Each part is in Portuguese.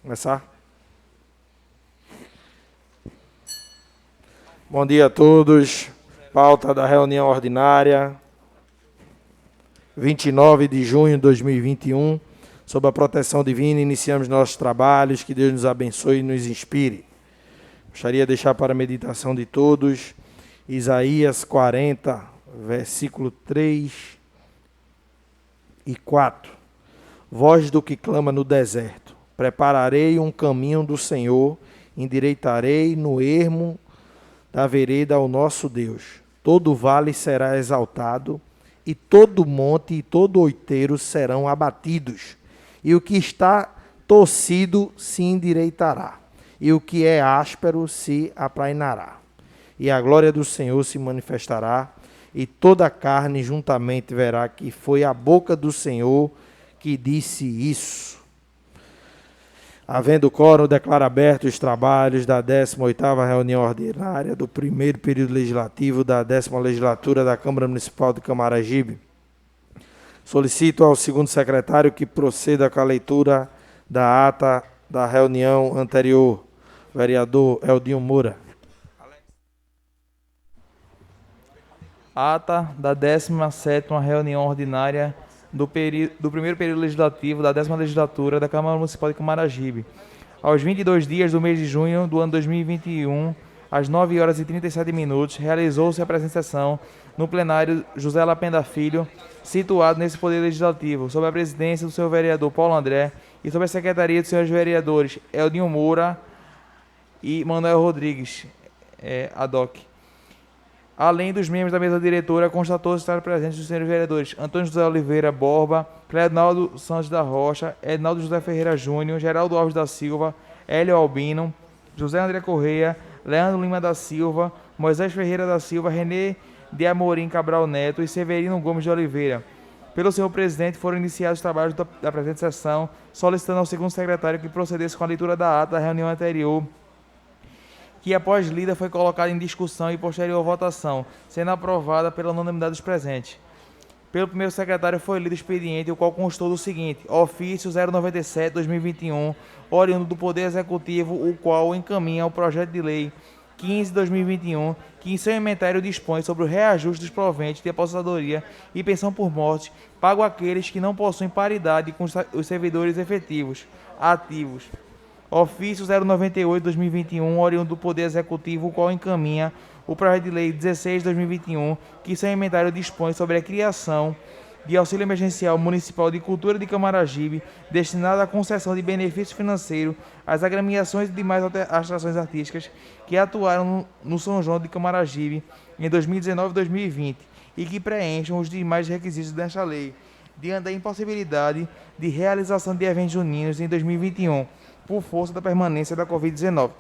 Começar? Bom dia a todos. Pauta da reunião ordinária, 29 de junho de 2021. Sob a proteção divina, iniciamos nossos trabalhos. Que Deus nos abençoe e nos inspire. Gostaria de deixar para a meditação de todos Isaías 40, versículo 3 e 4. Voz do que clama no deserto. Prepararei um caminho do Senhor, endireitarei no ermo da vereda ao nosso Deus. Todo vale será exaltado, e todo monte e todo outeiro serão abatidos, e o que está torcido se endireitará, e o que é áspero se aplainará. E a glória do Senhor se manifestará, e toda a carne juntamente verá que foi a boca do Senhor que disse isso. Havendo quórum, declaro abertos os trabalhos da 18ª reunião ordinária do primeiro período legislativo da 10ª legislatura da Câmara Municipal de Camaragibe. Solicito ao segundo secretário que proceda com a leitura da ata da reunião anterior. Vereador Eldinho Moura. Ata da 17ª reunião ordinária do primeiro período legislativo da 10ª legislatura da Câmara Municipal de Camaragibe. Aos 22 dias do mês de junho do ano 2021, às 9 horas e 37 minutos, realizou-se a presente sessão no plenário José Lapenda Filho, situado nesse Poder Legislativo, sob a presidência do senhor vereador Paulo André e sob a secretaria dos senhores vereadores Eldinho Moura e Manuel Rodrigues, ADOC. Além dos membros da mesa diretora, constatou-se estar presentes os senhores vereadores Antônio José Oliveira Borba, Cleonaldo Santos da Rocha, Ednaldo José Ferreira Júnior, Geraldo Alves da Silva, Hélio Albino, José André Correia, Leandro Lima da Silva, Moisés Ferreira da Silva, Renê de Amorim Cabral Neto e Severino Gomes de Oliveira. Pelo senhor presidente, foram iniciados os trabalhos da presente sessão, solicitando ao segundo secretário que procedesse com a leitura da ata da reunião anterior, que após lida foi colocada em discussão e posterior votação, sendo aprovada pela unanimidade dos presentes. Pelo primeiro secretário foi lido o expediente, o qual constou do seguinte: ofício 097/2021, oriundo do Poder Executivo, o qual encaminha o projeto de lei 15/2021, que em seu inventário dispõe sobre o reajuste dos proventos de aposentadoria e pensão por morte, pago àqueles que não possuem paridade com os servidores efetivos, ativos. Ofício 098/2021, oriundo do Poder Executivo, o qual encaminha o projeto de lei 16/2021, que seu inventário dispõe sobre a criação de auxílio emergencial municipal de cultura de Camaragibe, destinado à concessão de benefício financeiro às agremiações e demais atrações artísticas que atuaram no São João de Camaragibe em 2019 e 2020 e que preencham os demais requisitos desta lei, diante da impossibilidade de realização de eventos juninos em 2021, por força da permanência da Covid-19.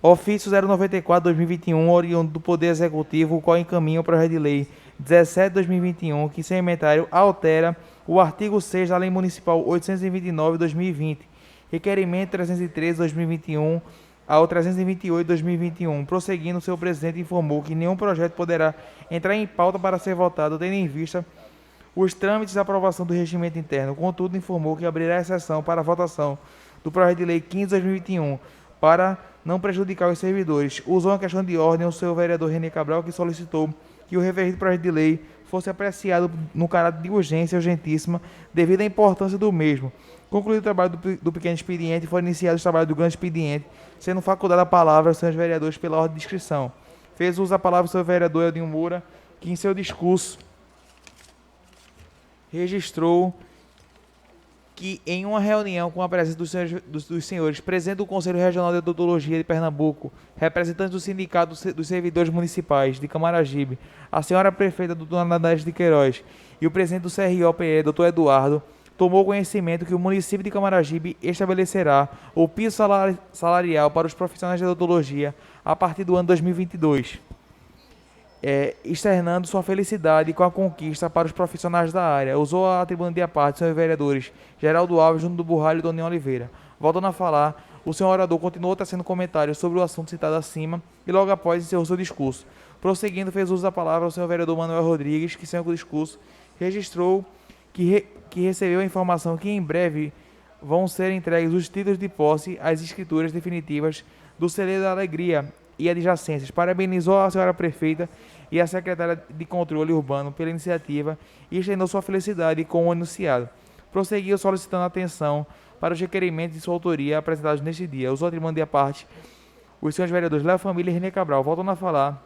Ofício 094/2021, oriundo do Poder Executivo, o qual encaminha o projeto de lei 17/2021, que sem inventário altera o artigo 6 da Lei Municipal 829/2020, requerimento 313/2021 ao 328/2021. Prosseguindo, o seu presidente informou que nenhum projeto poderá entrar em pauta para ser votado, tendo em vista os trâmites de aprovação do regimento interno. Contudo, informou que abrirá exceção para a votação do projeto de lei 15/2021, para não prejudicar os servidores. Usou a questão de ordem o seu vereador Renê Cabral, que solicitou que o referido projeto de lei fosse apreciado no caráter de urgência urgentíssima, devido à importância do mesmo. Concluído o trabalho do pequeno expediente, foi iniciado o trabalho do grande expediente, sendo facultada a palavra aos senhores vereadores pela ordem de inscrição. Fez uso da palavra o seu vereador Eldinho Moura, que em seu discurso registrou que em uma reunião com a presença dos senhores presidente do Conselho Regional de Odontologia de Pernambuco, representantes do Sindicato dos Servidores Municipais de Camaragibe, a senhora prefeita doutora Nadege de Queiroz e o presidente do CRO-PE, doutor Eduardo, tomou conhecimento que o município de Camaragibe estabelecerá o piso salarial para os profissionais de odontologia a partir do ano 2022. Externando sua felicidade com a conquista para os profissionais da área. Usou a tribuna de parte, senhores vereadores Geraldo Alves, Júnior do Burralho e Doninho Oliveira. Voltando a falar, o senhor orador continuou tecendo comentários sobre o assunto citado acima e logo após encerrou seu discurso. Prosseguindo, fez uso da palavra ao senhor vereador Manuel Rodrigues, que sem o discurso registrou que recebeu a informação que em breve vão ser entregues os títulos de posse às escrituras definitivas do Celeiro da Alegria e adjacências. Parabenizou a senhora prefeita e a secretária de Controle Urbano pela iniciativa e estendeu sua felicidade com o anunciado. Prosseguiu solicitando atenção para os requerimentos de sua autoria apresentados neste dia. Os outros mandam à parte os senhores vereadores Léo Família e René Cabral. Voltando a falar,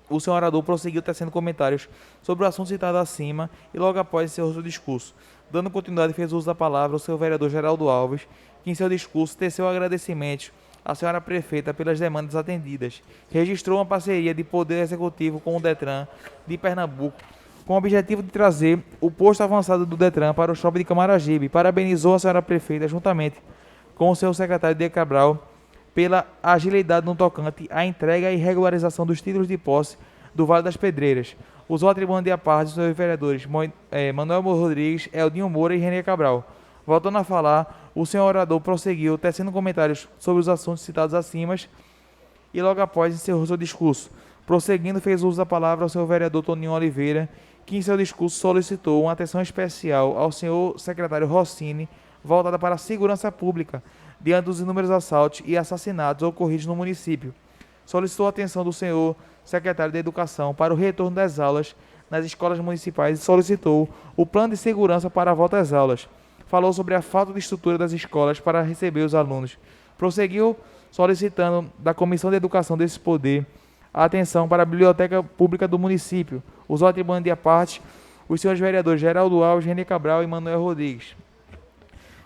o senhor orador prosseguiu tecendo comentários sobre o assunto citado acima e logo após encerrou seu discurso. Dando continuidade, fez uso da palavra o senhor vereador Geraldo Alves, que em seu discurso teceu agradecimentos à senhora prefeita pelas demandas atendidas. Registrou uma parceria de poder executivo com o Detran de Pernambuco, com o objetivo de trazer o posto avançado do Detran para o shopping de Camaragibe. Parabenizou a senhora prefeita, juntamente com o seu secretário de Cabral, pela agilidade no tocante à entrega e regularização dos títulos de posse do Vale das Pedreiras. Usou a tribuna de à parte dos seus vereadores Manuel Rodrigues, Eldinho Moura e René Cabral. Voltando a falar, o senhor orador prosseguiu, tecendo comentários sobre os assuntos citados acima e logo após encerrou seu discurso. Prosseguindo, fez uso da palavra ao senhor vereador Toninho Oliveira, que em seu discurso solicitou uma atenção especial ao senhor secretário Rossini, voltada para a segurança pública, diante dos inúmeros assaltos e assassinatos ocorridos no município. Solicitou a atenção do senhor secretário de Educação para o retorno das aulas nas escolas municipais e solicitou o plano de segurança para a volta às aulas. Falou sobre a falta de estrutura das escolas para receber os alunos. Prosseguiu solicitando da Comissão de Educação desse poder a atenção para a Biblioteca Pública do município. Usou a tribuna de à parte os senhores vereadores Geraldo Alves, René Cabral e Manuel Rodrigues.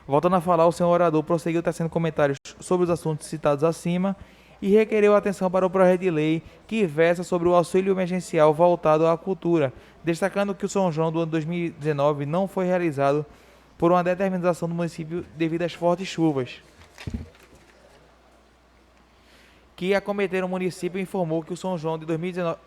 Voltando a falar, o senhor orador prosseguiu tecendo comentários sobre os assuntos citados acima e requereu atenção para o projeto de lei que versa sobre o auxílio emergencial voltado à cultura, destacando que o São João do ano 2019 não foi realizado por uma determinação do município devido às fortes chuvas que acometeram o município. Informou que o São João de 2019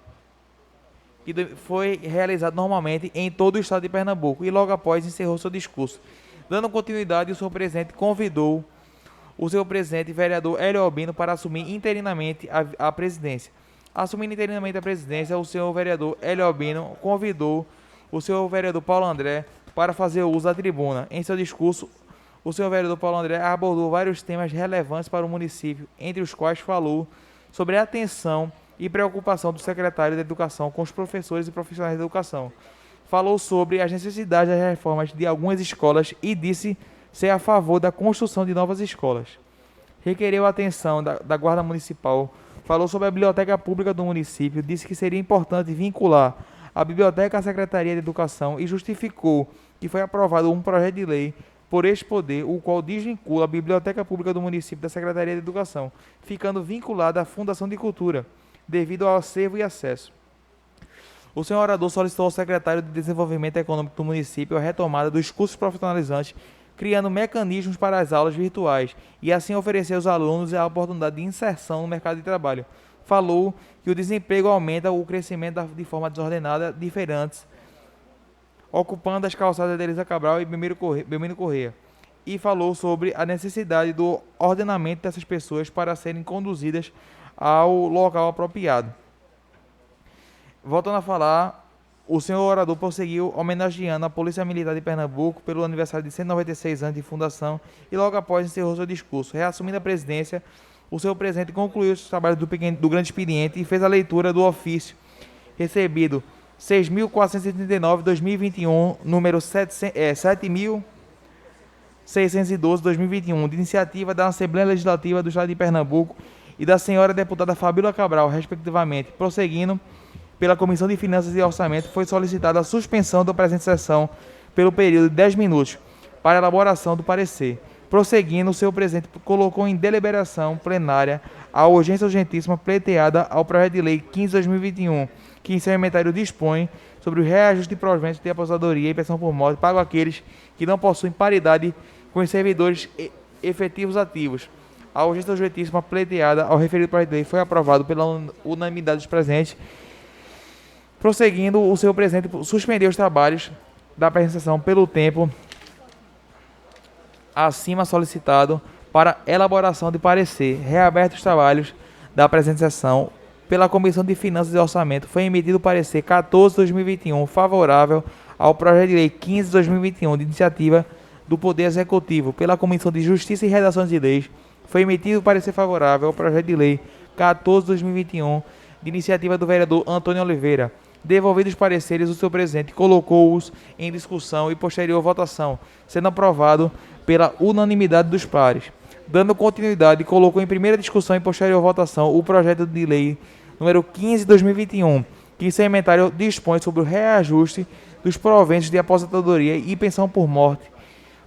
foi realizado normalmente em todo o estado de Pernambuco e logo após encerrou seu discurso. Dando continuidade, o senhor presidente convidou o seu presidente, vereador Hélio Albino, para assumir interinamente a presidência. Assumindo interinamente a presidência, o senhor vereador Hélio Albino convidou o senhor vereador Paulo André para fazer uso da tribuna. Em seu discurso, o senhor vereador Paulo André abordou vários temas relevantes para o município, entre os quais falou sobre a atenção e preocupação do secretário de Educação com os professores e profissionais de educação. Falou sobre as necessidades das reformas de algumas escolas e disse ser a favor da construção de novas escolas. Requereu a atenção da Guarda Municipal, falou sobre a Biblioteca Pública do município, disse que seria importante vincular a biblioteca à Secretaria de Educação e justificou que foi aprovado um projeto de lei por este poder, o qual desvincula a Biblioteca Pública do município da Secretaria de Educação, ficando vinculada à Fundação de Cultura, devido ao acervo e acesso. O senhor orador solicitou ao secretário de Desenvolvimento Econômico do município a retomada dos cursos profissionalizantes, criando mecanismos para as aulas virtuais e assim oferecer aos alunos a oportunidade de inserção no mercado de trabalho. Falou que o desemprego aumenta o crescimento de forma desordenada, diferentes, ocupando as calçadas de Elisa Cabral e Belmiro Corrêa. E falou sobre a necessidade do ordenamento dessas pessoas para serem conduzidas ao local apropriado. Voltando a falar, o senhor orador prosseguiu homenageando a Polícia Militar de Pernambuco pelo aniversário de 196 anos de fundação e logo após encerrou seu discurso. Reassumindo a presidência, o senhor presidente concluiu os trabalhos do grande expediente e fez a leitura do ofício recebido 6.439/2021, número 7.612/2021, de iniciativa da Assembleia Legislativa do Estado de Pernambuco e da senhora deputada Fabíola Cabral, respectivamente. Prosseguindo, pela Comissão de Finanças e Orçamento, foi solicitada a suspensão da presente sessão pelo período de 10 minutos para elaboração do parecer. Prosseguindo, o senhor presidente colocou em deliberação plenária a urgência urgentíssima pleiteada ao projeto de lei 15/2021, que em seu inventário dispõe sobre o reajuste de proventos de aposentadoria e pensão por morte pago àqueles que não possuem paridade com os servidores efetivos ativos. A urgência urgentíssima pleiteada ao referido projeto de lei foi aprovado pela unanimidade dos presentes. Prosseguindo, o senhor presidente suspendeu os trabalhos da presente sessão pelo tempo acima solicitado para elaboração de parecer. Reabertos os trabalhos da presente sessão pela Comissão de Finanças e Orçamento, foi emitido o parecer 14/2021 favorável ao projeto de lei 15/2021 de iniciativa do Poder Executivo pela Comissão de Justiça e Redações de Leis, foi emitido parecer favorável ao projeto de lei 14/2021, de iniciativa do vereador Antônio Oliveira. Devolvidos os pareceres, o seu presidente colocou-os em discussão e posterior votação, sendo aprovado pela unanimidade dos pares. Dando continuidade, colocou em primeira discussão e posterior votação o projeto de lei número 15/2021, que em seu inventário dispõe sobre o reajuste dos proventos de aposentadoria e pensão por morte,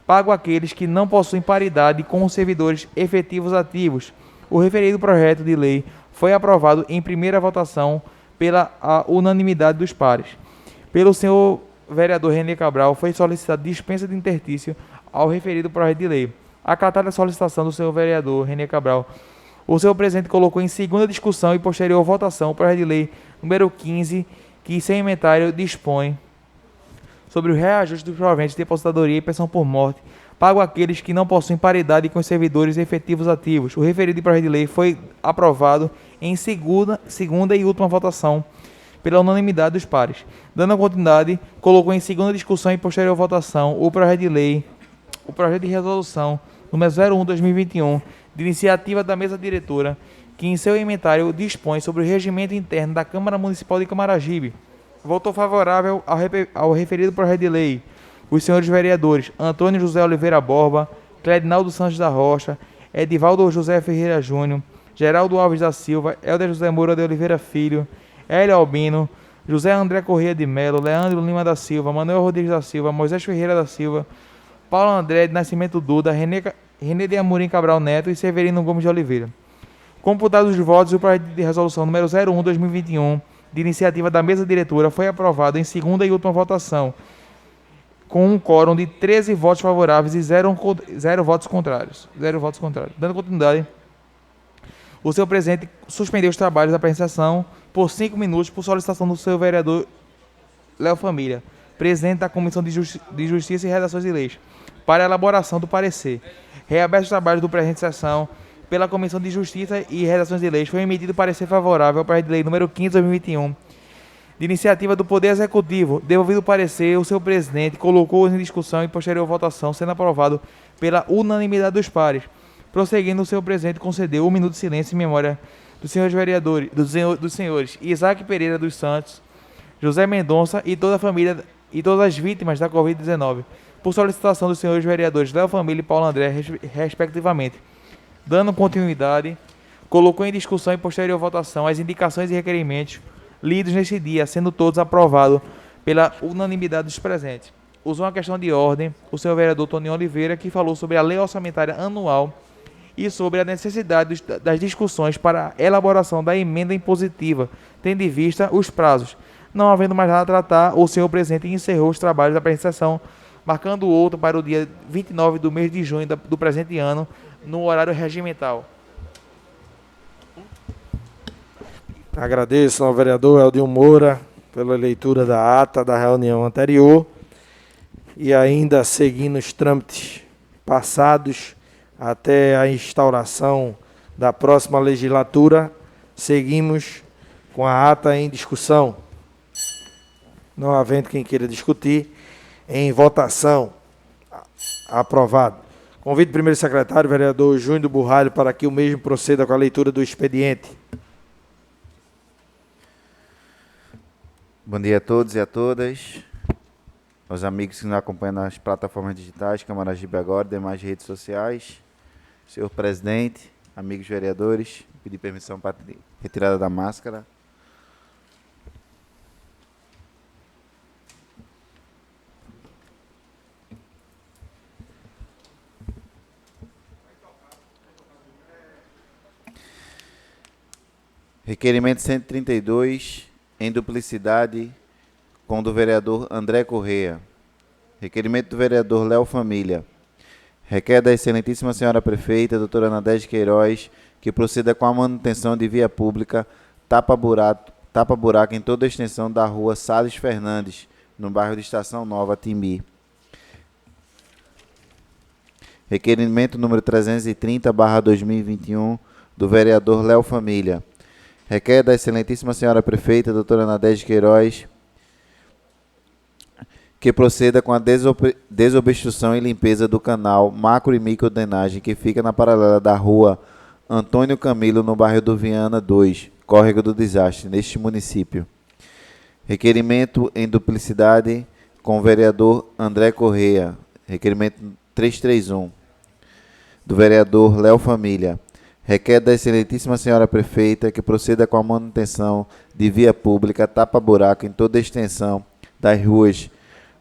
pago àqueles que não possuem paridade com os servidores efetivos ativos. O referido projeto de lei foi aprovado em primeira votação pela unanimidade dos pares. Pelo senhor vereador René Cabral, foi solicitada dispensa de interstício ao referido projeto de lei. Acatada a solicitação do senhor vereador René Cabral, o senhor presidente colocou em segunda discussão e posterior votação o projeto de lei número 15, que sem inventário dispõe sobre o reajuste dos proventos de aposentadoria e pensão por morte, pago àqueles que não possuem paridade com os servidores efetivos ativos. O referido projeto de lei foi aprovado em segunda e última votação pela unanimidade dos pares. Dando continuidade, colocou em segunda discussão e posterior votação o projeto de resolução número 01/2021, de iniciativa da mesa diretora, que em seu inventário dispõe sobre o regimento interno da Câmara Municipal de Camaragibe. Votou favorável ao referido projeto de lei os senhores vereadores Antônio José Oliveira Borba, Cledinaldo Santos da Rocha, Edivaldo José Ferreira Júnior, Geraldo Alves da Silva, Helder José Moura de Oliveira Filho, Hélio Albino, José André Corrêa de Melo, Leandro Lima da Silva, Manuel Rodrigues da Silva, Moisés Ferreira da Silva, Paulo André de Nascimento Duda, René de Amorim Cabral Neto e Severino Gomes de Oliveira. Computados os votos, o projeto de resolução número 01/2021, de iniciativa da mesa diretora, foi aprovado em segunda e última votação, com um quórum de 13 votos favoráveis e 0 votos contrários. Dando continuidade, o senhor presidente suspendeu os trabalhos da apresentação por 5 minutos por solicitação do seu vereador Léo Família, presidente da Comissão de Justiça e Redações de Leis, para a elaboração do parecer. Reaberto os trabalhos do presente sessão pela Comissão de Justiça e Redações de Leis, foi emitido parecer favorável ao projeto de lei número 15/2021, de iniciativa do Poder Executivo. Devolvido o parecer, o seu presidente colocou em discussão e posterior votação, sendo aprovado pela unanimidade dos pares. Prosseguindo, o seu presidente concedeu 1 minuto de silêncio em memória dos senhores vereadores, dos senhores Isaac Pereira dos Santos, José Mendonça e toda a família e todas as vítimas da Covid-19, por solicitação dos senhores vereadores Léo Família e Paulo André, respectivamente. Dando continuidade, colocou em discussão e posterior votação as indicações e requerimentos lidos neste dia, sendo todos aprovados pela unanimidade dos presentes. Usou uma questão de ordem o senhor vereador Toninho Oliveira, que falou sobre a lei orçamentária anual e sobre a necessidade das discussões para a elaboração da emenda impositiva, tendo em vista os prazos. Não havendo mais nada a tratar, o senhor presidente encerrou os trabalhos da apresentação, marcando outro para o dia 29 do mês de junho do presente ano, no horário regimental. Agradeço ao vereador Eldil Moura pela leitura da ata da reunião anterior e ainda seguindo os trâmites passados até a instauração da próxima legislatura, seguimos com a ata em discussão. Não havendo quem queira discutir, em votação, aprovado. Convido o primeiro secretário, vereador Júnior do Burralho, para que o mesmo proceda com a leitura do expediente. Bom dia a todos e a todas, aos amigos que nos acompanham nas plataformas digitais, Camaragibe Agora, demais redes sociais. Senhor presidente, amigos vereadores, pedir permissão para retirada da máscara. Requerimento 132, em duplicidade com o do vereador André Corrêa. Requerimento do vereador Léo Família. Requer da excelentíssima senhora prefeita, doutora Nadege Queiroz, que proceda com a manutenção de via pública tapa-buraco em toda a extensão da rua Salles Fernandes, no bairro de Estação Nova, Timbi. Requerimento número 330/2021, do vereador Léo Família. Requer da excelentíssima senhora prefeita, doutora Nadege Queiroz, que proceda com a desobstrução e limpeza do canal macro e microdrenagem que fica na paralela da rua Antônio Camilo, no bairro do Viana 2, Córrego do Desastre, neste município. Requerimento em duplicidade com o vereador André Correia. Requerimento 331, do vereador Léo Família. Requer da excelentíssima senhora prefeita que proceda com a manutenção de via pública tapa-buraco em toda a extensão das ruas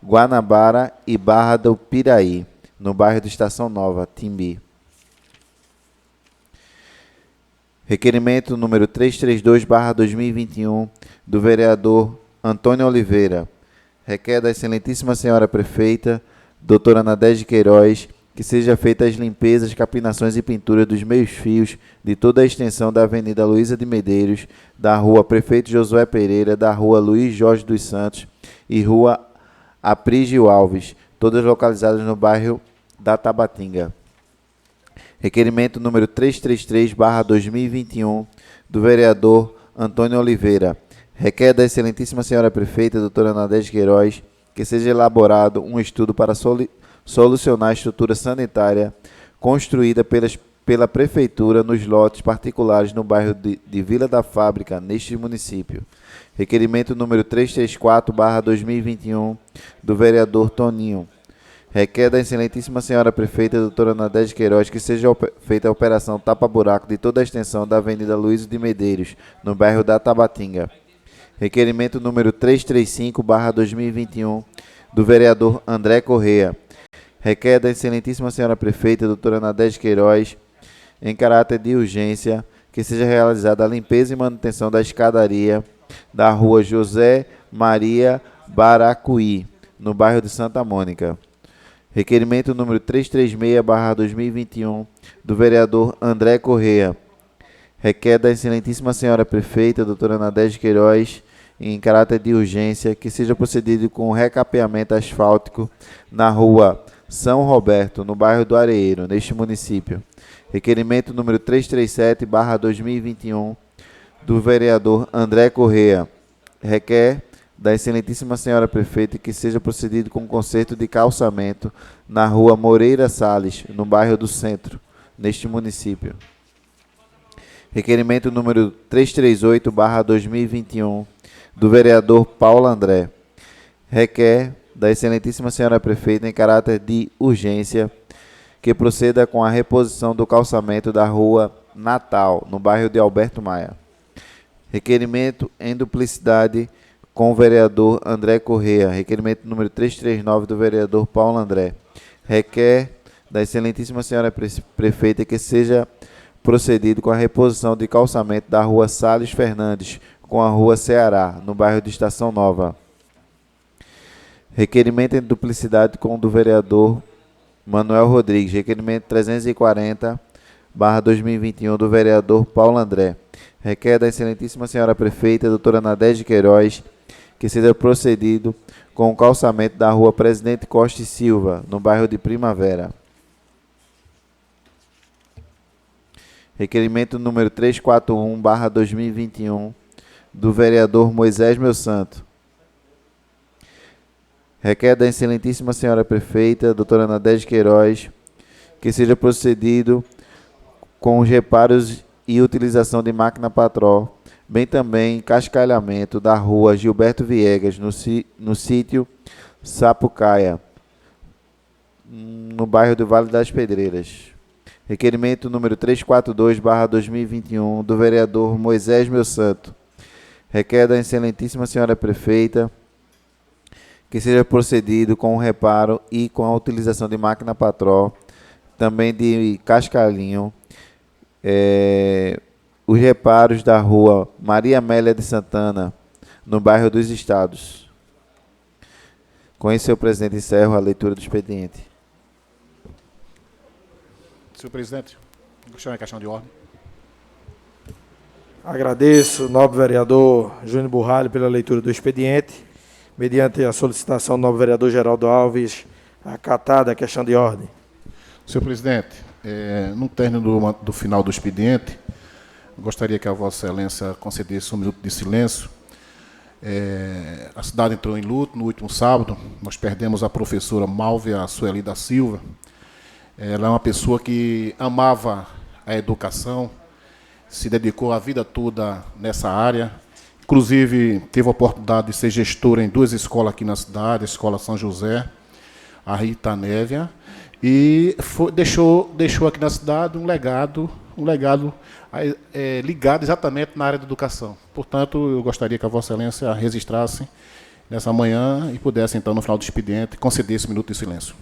Guanabara e Barra do Piraí, no bairro de Estação Nova, Timbi. Requerimento número 332/2021, do vereador Antônio Oliveira. Requer da excelentíssima senhora prefeita, doutora Nadege Queiroz, que seja feita as limpezas, capinações e pinturas dos meios-fios de toda a extensão da Avenida Luísa de Medeiros, da Rua Prefeito Josué Pereira, da Rua Luiz Jorge dos Santos e Rua Aprígio Alves, todas localizadas no bairro da Tabatinga. Requerimento número 333/2021, do vereador Antônio Oliveira. Requer da excelentíssima senhora prefeita, doutora Nadege Queiroz, que seja elaborado um estudo para solucionar a estrutura sanitária construída pela prefeitura nos lotes particulares no bairro de Vila da Fábrica, neste município. Requerimento número 334/2021, do vereador Toninho. Requer da excelentíssima senhora prefeita, doutora Nadege Queiroz, que seja feita a operação tapa-buraco de toda a extensão da Avenida Luísa de Medeiros, no bairro da Tabatinga. Requerimento número 335/2021, do vereador André Correia. Requer da excelentíssima senhora prefeita, doutora Nadege Queiroz, em caráter de urgência, que seja realizada a limpeza e manutenção da escadaria da rua José Maria Baracuí, no bairro de Santa Mônica. Requerimento número 336/2021, do vereador André Correia. Requer da excelentíssima senhora prefeita, doutora Nadege Queiroz, em caráter de urgência, que seja procedido com o recapeamento asfáltico na rua São Roberto, no bairro do Areeiro, neste município. Requerimento número 337/2021, do vereador André Correia. Requer da excelentíssima senhora prefeita que seja procedido com conserto de calçamento na rua Moreira Salles, no bairro do Centro, neste município. Requerimento número 338/2021, do vereador Paulo André. Requer da excelentíssima senhora prefeita, em caráter de urgência, que proceda com a reposição do calçamento da rua Natal, no bairro de Alberto Maia. Requerimento em duplicidade com o vereador André Correia. Requerimento número 339, do vereador Paulo André. Requer da excelentíssima senhora prefeita que seja procedido com a reposição de calçamento da rua Salles Fernandes com a rua Ceará, no bairro de Estação Nova. Requerimento em duplicidade com o do vereador Manuel Rodrigues. Requerimento 340/2021, do vereador Paulo André. Requer da excelentíssima senhora prefeita, doutora Nadege Queiroz, que seja procedido com o calçamento da rua Presidente Costa e Silva, no bairro de Primavera. Requerimento número 341/2021, do vereador Moisés Meu Santo. Requer da excelentíssima senhora prefeita, doutora Nadege Queiroz, que seja procedido com os reparos e utilização de máquina patrol, bem também cascalhamento da rua Gilberto Viegas, no sítio Sapucaia, no bairro do Vale das Pedreiras. Requerimento número 342/2021, do vereador Moisés Meu Santo. Requer da excelentíssima senhora prefeita que seja procedido com o reparo e com a utilização de máquina patrol, também de cascalhinho, os reparos da rua Maria Amélia de Santana, no bairro dos Estados. Com isso, senhor presidente, encerro a leitura do expediente. Senhor presidente, gostaria de questão de ordem. Agradeço, nobre vereador Júnior Burralho, pela leitura do expediente. Mediante a solicitação do novo vereador Geraldo Alves, acatada a questão de ordem. Senhor presidente, no término do final do expediente, gostaria que a Vossa Excelência concedesse um minuto de silêncio A cidade entrou em luto no último sábado. Nós perdemos a professora Málvia Sueli da Silva. Ela é uma pessoa que amava a educação, se dedicou a vida toda nessa área. Inclusive, teve a oportunidade de ser gestora em 2 escolas aqui na cidade, a Escola São José, a Rita Névia, e deixou aqui na cidade um legado ligado exatamente na área da educação. Portanto, eu gostaria que a Vossa Excelência a registrasse nessa manhã e pudesse, então, no final do expediente, conceder esse minuto de silêncio.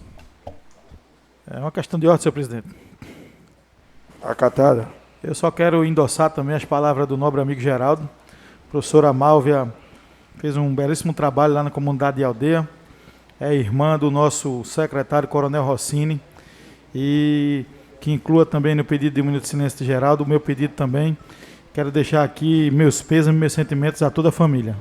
É uma questão de ordem, senhor presidente. Acatada. Eu só quero endossar também as palavras do nobre amigo Geraldo. A professora Málvia fez um belíssimo trabalho lá na comunidade de Aldeia. É irmã do nosso secretário, Coronel Rossini, e que inclua também no pedido de minuto de silêncio de Geraldo, o meu pedido também. Quero deixar aqui meus pêsames, meus sentimentos a toda a família.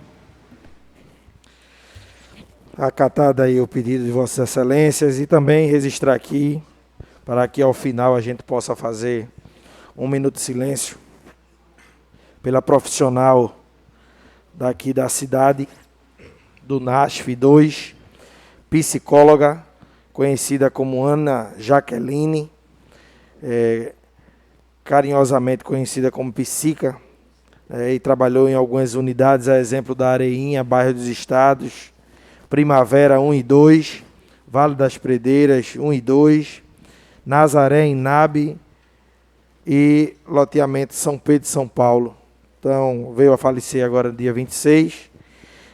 Acatado aí o pedido de Vossas Excelências e também registrar aqui, para que ao final a gente possa fazer um minuto de silêncio pela profissional daqui da cidade, do NASF 2, psicóloga, conhecida como Ana Jaqueline, carinhosamente conhecida como Psica, e trabalhou em algumas unidades, a exemplo da Areinha, Bairro dos Estados, Primavera 1 e 2, Vale das Predeiras 1 e 2, Nazaré em Nabe e loteamento São Pedro e São Paulo. Então, veio a falecer agora no dia 26,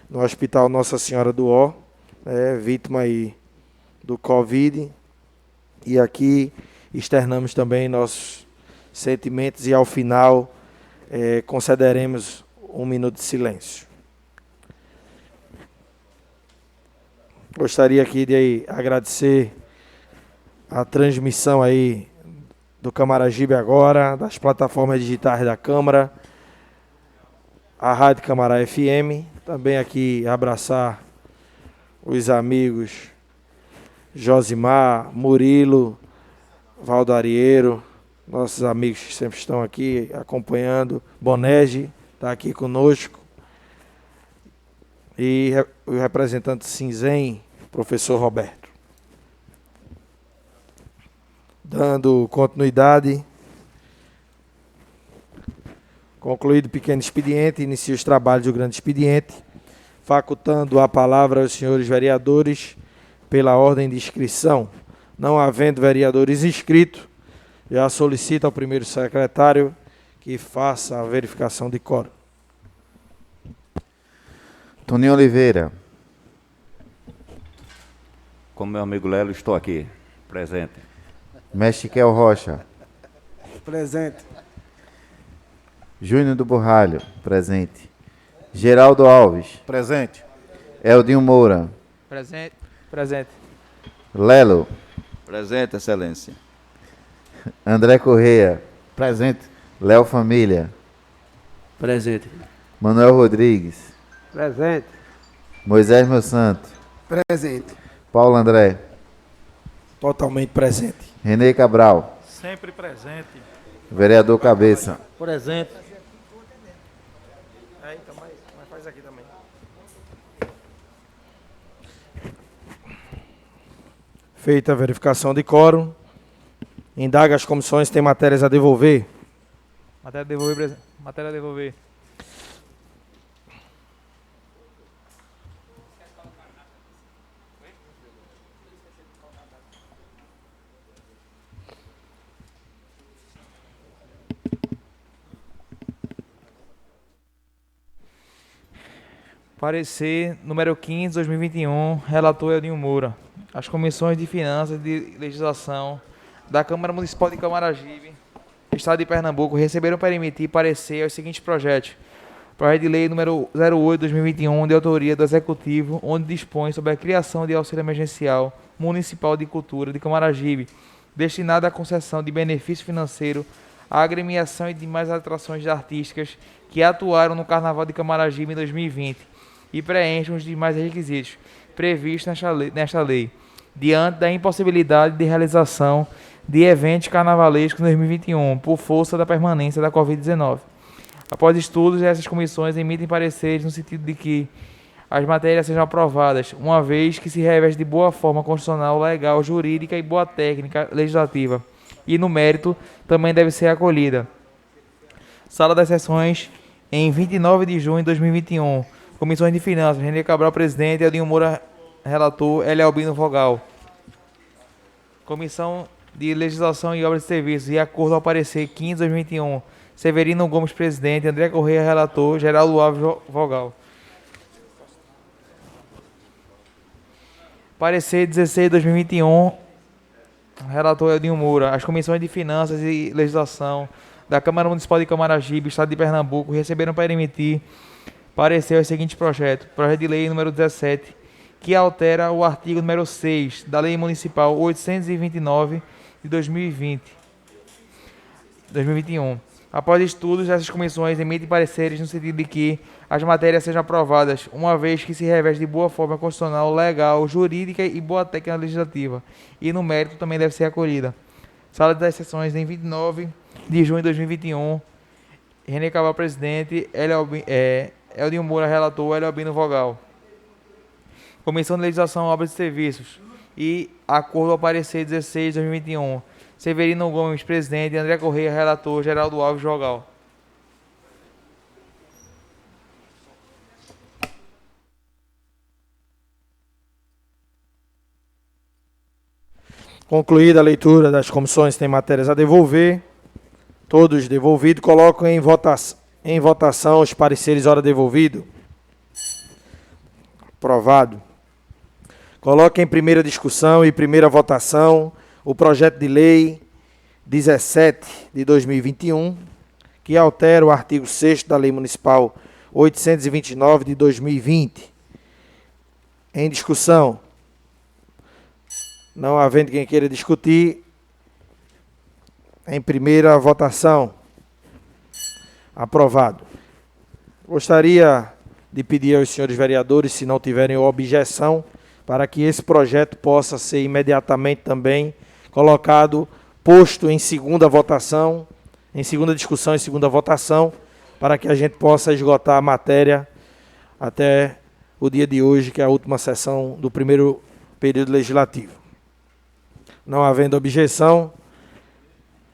no Hospital Nossa Senhora do Ó, vítima aí do Covid. E aqui externamos também nossos sentimentos e ao final concederemos um minuto de silêncio. Gostaria aqui de agradecer a transmissão aí do Camaragibe agora, das plataformas digitais da Câmara, a Rádio Camará FM, também aqui abraçar os amigos Josimar, Murilo, Valdarieiro, nossos amigos que sempre estão aqui acompanhando, Bonege está aqui conosco, e o representante Cinzem, professor Roberto. Dando continuidade, concluído o pequeno expediente, inicia os trabalhos do grande expediente, facultando a palavra aos senhores vereadores pela ordem de inscrição. Não havendo vereadores inscritos, já solicito ao primeiro secretário que faça a verificação de quórum. Toninho Oliveira. Como meu amigo Lelo, estou aqui, presente. Mexiquel Rocha. Presente. Júnior do Borralho, presente. Geraldo Alves. Presente. Eldinho Moura. Presente. Presente. Lelo. Presente, excelência. André Correia. Presente. Léo Família. Presente. Manuel Rodrigues. Presente. Moisés Meu Santo. Presente. Paulo André. Totalmente presente. Renê Cabral. Sempre presente. Vereador Cabeça. Presente. Então, mas faz aqui também. Feita a verificação de quórum, indaga as comissões, tem matérias a devolver. Matéria a devolver, presidente. Matéria a devolver. Parecer número 15, 2021, relator Eldinho Moura. As comissões de Finanças e de Legislação da Câmara Municipal de Camaragibe, Estado de Pernambuco, receberam para emitir parecer aos seguintes projetos. Projeto de Lei número 08/2021, de autoria do Executivo, onde dispõe sobre a criação de auxílio emergencial municipal de cultura de Camaragibe, destinado à concessão de benefício financeiro à agremiação e demais atrações artísticas que atuaram no Carnaval de Camaragibe em 2020 e preenchem os demais requisitos previstos nesta lei, diante da impossibilidade de realização de eventos carnavalescos em 2021, por força da permanência da Covid-19. Após estudos, essas comissões emitem pareceres no sentido de que as matérias sejam aprovadas, uma vez que se reveste de boa forma constitucional, legal, jurídica e boa técnica legislativa. E no mérito também deve ser acolhida. Sala das Sessões, em 29 de junho de 2021. Comissões de Finanças, René Cabral, presidente, Eldinho Moura, relator, L. Albino, vogal. Comissão de Legislação e Obras de Serviços, e acordo ao parecer 15 de 2021. Severino Gomes, presidente, André Correia, relator, Geraldo Alves, vogal. Parecer 16 de 2021, relator Eldinho Moura. As comissões de Finanças e Legislação da Câmara Municipal de Camaragibe, Estado de Pernambuco, receberam para emitir parecer aos seguintes projetos. Projeto de Lei número 17, que altera o artigo número 6 da Lei Municipal 829 de 2021. Após estudos, essas comissões emitem pareceres no sentido de que as matérias sejam aprovadas, uma vez que se reveste de boa forma constitucional, legal, jurídica e boa técnica legislativa. E no mérito também deve ser acolhida. Sala das Sessões, em 29 de junho de 2021. René Cabral, presidente. Eldinho Moura, relator. L. Albino, vogal. Comissão de Legislação, Obras e Serviços. E acordo ao parecer 16 de 2021. Severino Gomes, presidente. André Correia, relator. Geraldo Alves, vogal. Concluída a leitura das comissões que têm matérias a devolver, todos devolvidos, coloco em votação os pareceres ora devolvido. Aprovado. Coloco em primeira discussão e primeira votação o projeto de lei 17 de 2021, que altera o artigo 6º da Lei Municipal 829 de 2020. Em discussão. Não havendo quem queira discutir, em primeira votação, aprovado. Gostaria de pedir aos senhores vereadores, se não tiverem objeção, para que esse projeto possa ser imediatamente também colocado, posto em segunda votação, em segunda discussão e segunda votação, para que a gente possa esgotar a matéria até o dia de hoje, que é a última sessão do primeiro período legislativo. Não havendo objeção,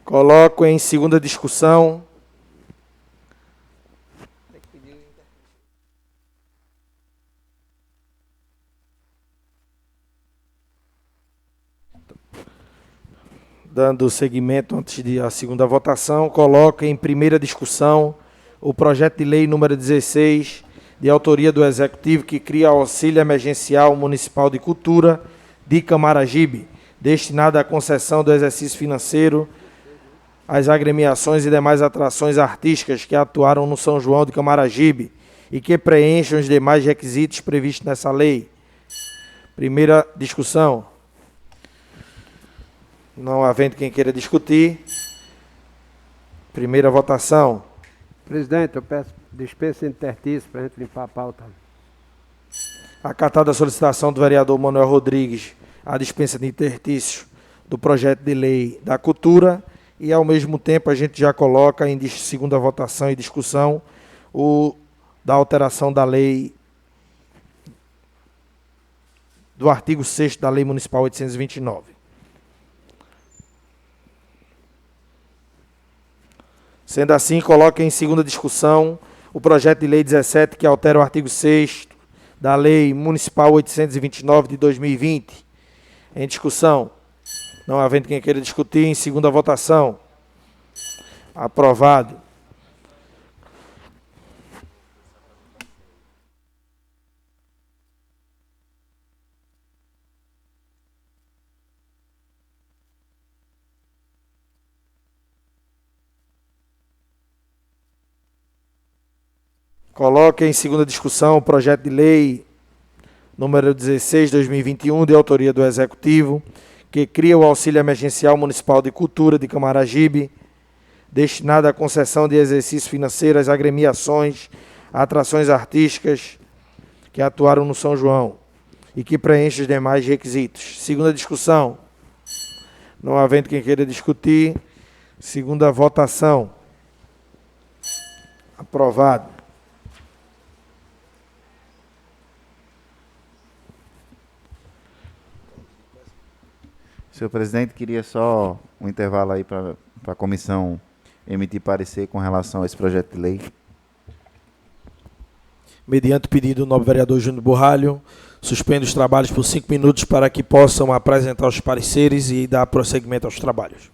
coloco em segunda discussão dando seguimento antes de a segunda votação, coloco em primeira discussão o projeto de lei número 16, de autoria do Executivo, que cria o Auxílio Emergencial Municipal de Cultura de Camaragibe, destinado à concessão do exercício financeiro às agremiações e demais atrações artísticas que atuaram no São João de Camaragibe e que preencham os demais requisitos previstos nessa lei. Primeira discussão. Não havendo quem queira discutir. Primeira votação. Presidente, eu peço dispensa interstício para a gente limpar a pauta. Acatada a solicitação do vereador Manuel Rodrigues, a dispensa de interstício do projeto de lei da cultura, e ao mesmo tempo a gente já coloca em segunda votação e discussão o da alteração da lei do artigo 6º da Lei Municipal 829. Sendo assim, coloca em segunda discussão o projeto de lei 17, que altera o artigo 6º da Lei Municipal 829 de 2020. Em discussão. Não havendo quem queira discutir, em segunda votação. Aprovado. Coloque em segunda discussão o projeto de lei número 16, 2021, de autoria do Executivo, que cria o Auxílio Emergencial Municipal de Cultura de Camaragibe, destinado à concessão de exercício financeiro às agremiações, atrações artísticas que atuaram no São João e que preenche os demais requisitos. Segunda discussão. Não havendo quem queira discutir, segunda votação. Aprovado. Senhor presidente, queria só um intervalo aí para a comissão emitir parecer com relação a esse projeto de lei. Mediante o pedido do nobre vereador Júnior Borralho, suspendo os trabalhos por 5 minutos para que possam apresentar os pareceres e dar prosseguimento aos trabalhos.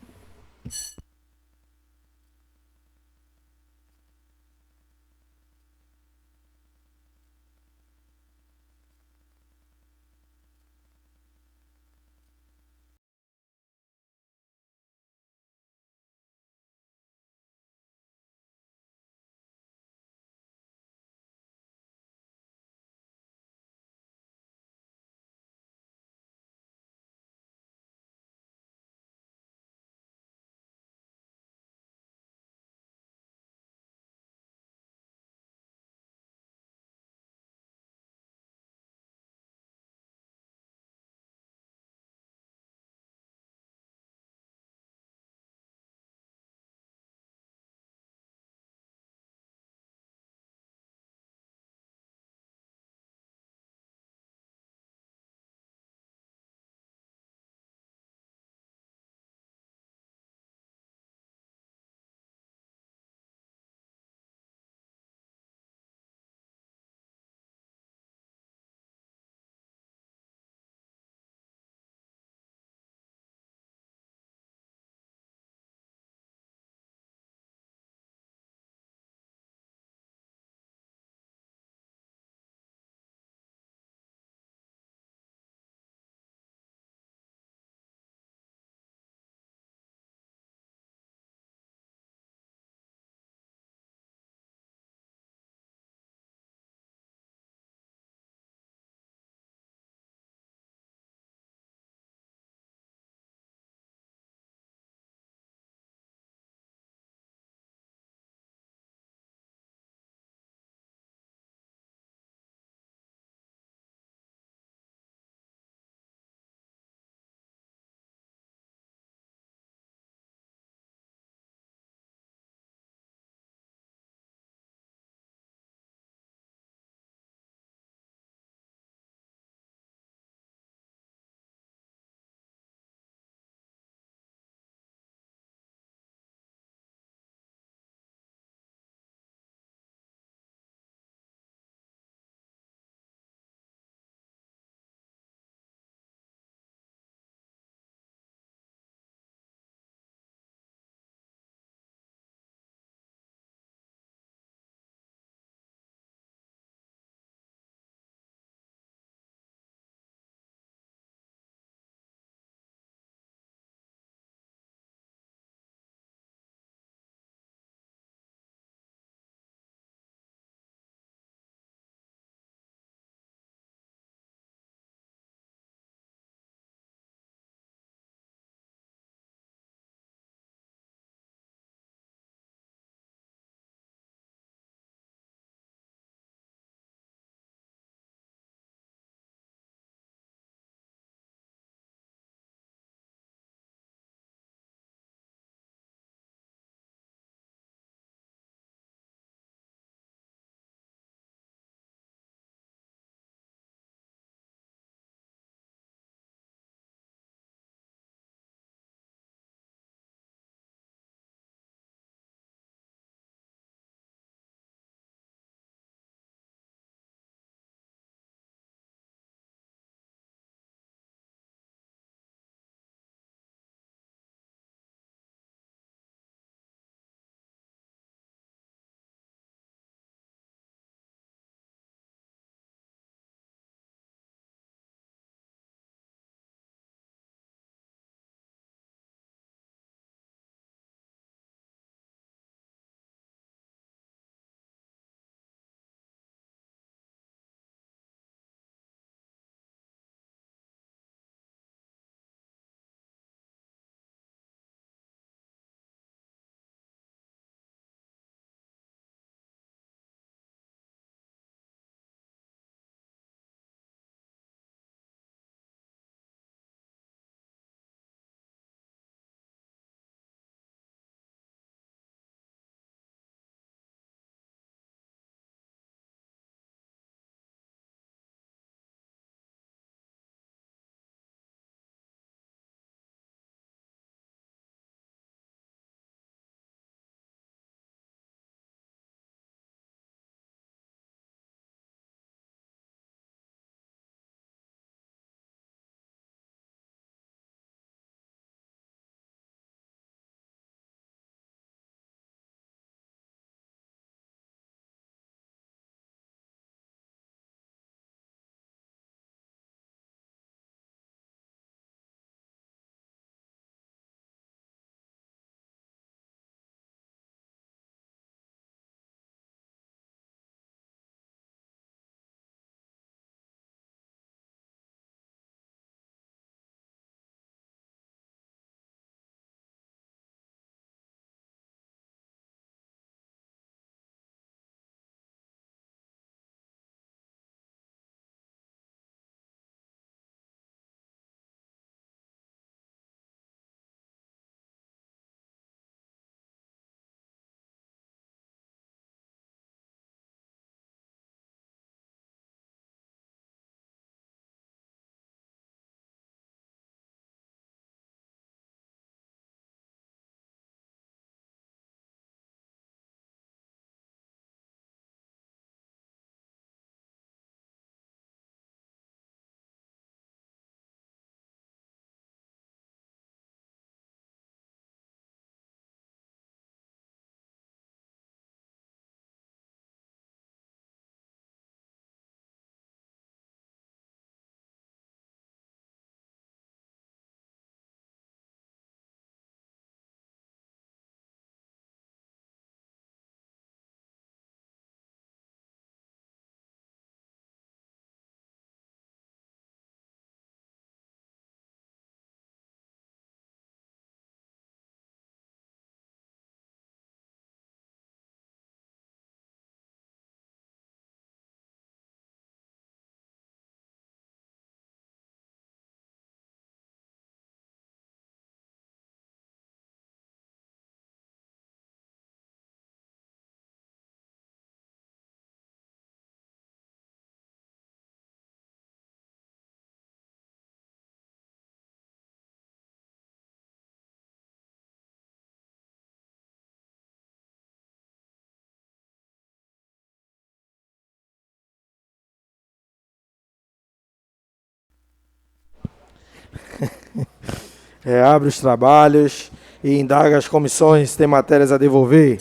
Reabre os trabalhos e indaga as comissões se tem matérias a devolver.